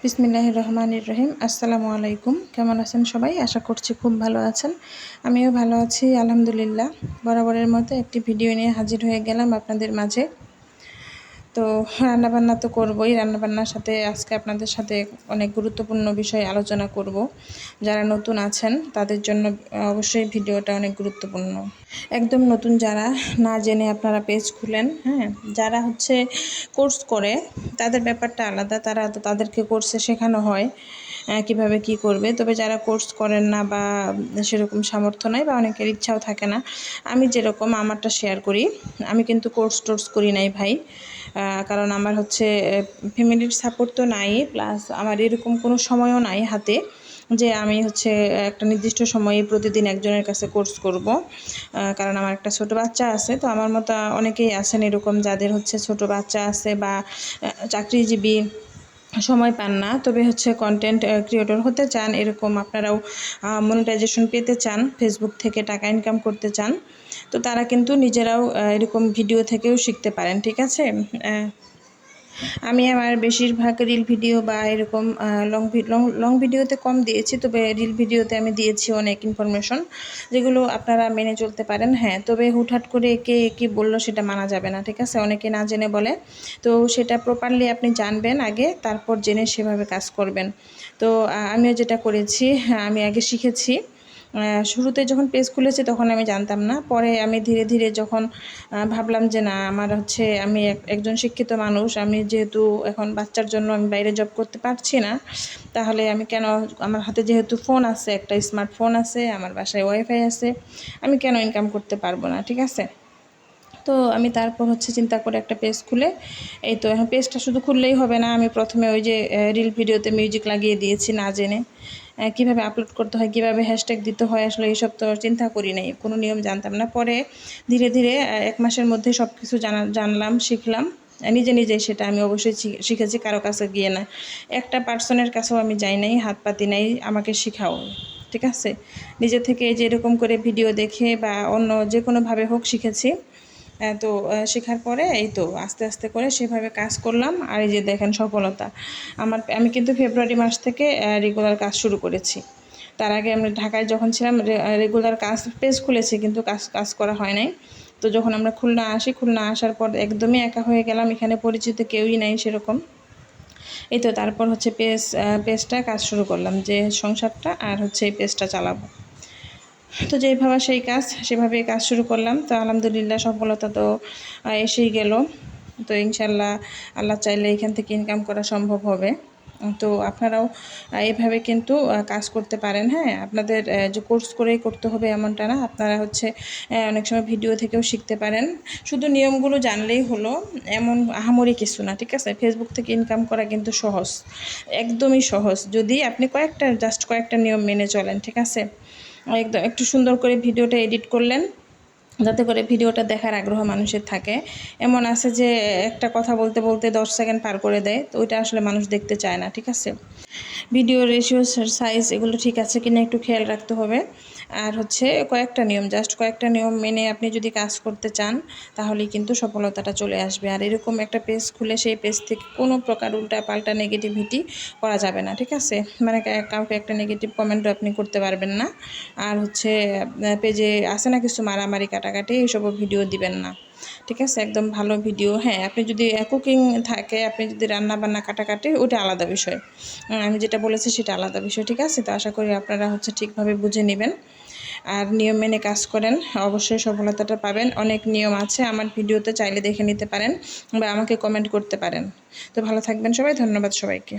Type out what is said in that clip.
বিসমিল্লাহির রহমানির রহিম। আসসালামু আলাইকুম। কেমন আছেন সবাই? আশা করছি খুব ভালো আছেন। আমিও ভালো আছি আলহামদুলিল্লাহ। বরাবরের মতো একটি ভিডিও নিয়ে হাজির হয়ে গেলাম আপনাদের মাঝে। তো রান্নাবান্না তো করবই, রান্নাবান্নার সাথে আজকে আপনাদের সাথে অনেক গুরুত্বপূর্ণ বিষয় আলোচনা করব। যারা নতুন আছেন তাদের জন্য অবশ্যই ভিডিওটা অনেক গুরুত্বপূর্ণ। একদম নতুন যারা, না জেনে আপনারা পেজ খুলেন, যারা হচ্ছে কোর্স করে তাদের ব্যাপারটা আলাদা, তাদেরকে কোর্সে শেখানো হয় কিভাবে কি করবে। তবে যারা কোর্স করেন না বা সেরকম সামর্থ্য নাই বা অনেকের ইচ্ছাও থাকে না, আমি যেরকম আমারটা শেয়ার করি। আমি কিন্তু কোর্স করি নাই ভাই, কারণ আমার হচ্ছে ফ্যামিলির সাপোর্ট তো নাই, প্লাস আমার এরকম কোনো সময়ও নাই হাতে যে আমি হচ্ছে একটা নির্দিষ্ট সময়ে প্রতিদিন একজনের কাছে কোর্স করব। কারণ আমার একটা ছোট বাচ্চা আছে। তো আমার মতো অনেকেই আছেন এরকম, যাদের হচ্ছে ছোট বাচ্চা আছে বা চাকরিজীবী, সময় পান না, তবে হচ্ছে কন্টেন্ট ক্রিয়েটর হতে চান, এরকম আপনারাও মনিটাইজেশন পেতে চান, ফেসবুক থেকে টাকা ইনকাম করতে চান, তো তারা কিন্তু নিজেরাও এরকম ভিডিও থেকেও শিখতে পারেন। ঠিক আছে। আমি আমার বেশিরভাগ রিল ভিডিও বা এরকম লং ভিডিওতে কম দিয়েছি, তবে রিল ভিডিওতে আমি দিয়েছি অনেক ইনফরমেশন যেগুলো আপনারা মেনে চলতে পারেন। তবে হুটহাট করে কে কী বললো সেটা মানা যাবে না। ঠিক আছে। অনেকে না জেনে বলে, তো সেটা প্রপারলি আপনি জানবেন আগে, তারপর জেনে সেভাবে কাজ করবেন। তো আমিও যেটা করেছি, আমি আগে শিখেছি। শুরুতে যখন পেজ খুলেছি তখন আমি জানতাম না, পরে আমি ধীরে ধীরে যখন ভাবলাম যে না, আমার হচ্ছে আমি একজন শিক্ষিত মানুষ, আমি যেহেতু এখন বাচ্চার জন্য আমি বাইরে জব করতে পারছি না, তাহলে আমি কেন, আমার হাতে যেহেতু ফোন আছে, একটা স্মার্টফোন আছে, আমার বাসায় ওয়াইফাই আছে, আমি কেন ইনকাম করতে পারবো না। ঠিক আছে। তো আমি তারপর হচ্ছে চিন্তা করে একটা পেজ খুলে, এই তো এখন পেজটা শুধু খুললেই হবে না, আমি প্রথমে ওই যে রিল ভিডিওতে মিউজিক লাগিয়ে দিয়েছি না জেনে। কীভাবে আপলোড করতে হয়, কীভাবে হ্যাশট্যাগ দিতে হয়, আসলে এইসব তো চিন্তা করি নাই, কোনো নিয়ম জানতাম না। পরে ধীরে ধীরে 1 মাসের মধ্যে সব কিছু জানলাম, শিখলাম নিজে নিজেই। সেটা আমি অবশ্যই শিখেছি, কারো কাছে গিয়ে না, একটা পার্সনের কাছেও আমি যাই নাই, হাত পাতি নাই আমাকে শিখাও। ঠিক আছে। নিজে থেকে যে এরকম করে ভিডিও দেখে বা অন্য যে কোনোভাবে হোক শিখেছি। তো শেখার পরে এই তো আস্তে আস্তে করে সেভাবে কাজ করলাম, আর এই যে দেখেন সফলতা। আমি কিন্তু ফেব্রুয়ারি মাস থেকে রেগুলার কাজ শুরু করেছি। তার আগে আমি ঢাকায় যখন ছিলাম রেগুলার পেজ খুলেছি, কিন্তু কাজ করা হয় নাই। তো যখন আমরা খুলনা আসার পর একদমই একা হয়ে গেলাম, এখানে পরিচিত কেউই নাই সেরকম। এই তো তারপর হচ্ছে পেজটা কাজ শুরু করলাম, যে সংসারটা আর হচ্ছে এই পেজটা চালাবো। তো যেভাবে সেভাবেই কাজ শুরু করলাম। তো আলহামদুলিল্লাহ সফলতা তো এসেই গেল। তো ইনশাল্লাহ আল্লাহ চাইলে এখান থেকে ইনকাম করা সম্ভব হবে। তো আপনারাও এইভাবে কিন্তু কাজ করতে পারেন। আপনাদের যে কোর্স করেই করতে হবে এমনটা না, আপনারা হচ্ছে অনেক সময় ভিডিও থেকেও শিখতে পারেন। শুধু নিয়মগুলো জানলেই হলো, এমন আহামরি কিছু না। ঠিক আছে। ফেসবুক থেকে ইনকাম করা কিন্তু সহজ, একদমই সহজ, যদি আপনি কয়েকটা নিয়ম মেনে চলেন। ঠিক আছে। একদম একটু সুন্দর করে ভিডিওটা এডিট করলেন, যাতে করে ভিডিওটা দেখার আগ্রহ মানুষের থাকে। এমন আছে যে একটা কথা বলতে বলতে 10 সেকেন্ড পার করে দেয়, তো ওইটা আসলে মানুষ দেখতে চায় না। ঠিক আছে। ভিডিও রেশিও, সাইজ এগুলো ঠিক আছে কিনা একটু খেয়াল রাখতে হবে। আর হচ্ছে কয়েকটা নিয়ম মেনে আপনি যদি কাজ করতে চান, তাহলেই কিন্তু সফলতাটা চলে আসবে। আর এরকম একটা পেজ খুলে সেই পেজ থেকে কোনো প্রকার উল্টা পাল্টা নেগেটিভিটি করা যাবে না। ঠিক আছে। মানে কাউকে একটা নেগেটিভ কমেন্টও আপনি করতে পারবেন না। আর হচ্ছে পেজে আসে না কিছু মারামারি কাটাকাটি, এইসবও ভিডিও দিবেন না। ঠিক আছে। একদম ভালো ভিডিও। আপনি যদি কুকিং থাকে, আপনি যদি রান্না বান্না কাটাকাটি, ওটা আলাদা বিষয়। আমি যেটা বলেছি সেটা আলাদা বিষয়। ঠিক আছে। তো আশা করি আপনারা হচ্ছে ঠিকভাবে বুঝে নেবেন আর নিয়ম মেনে কাজ করেন, অবশ্যই সফলতাটা পাবেন। অনেক নিয়ম আছে আমার ভিডিওতে, চাইলে দেখে নিতে পারেন বা আমাকে কমেন্ট করতে পারেন। তো ভালো থাকবেন সবাই। ধন্যবাদ সবাইকে।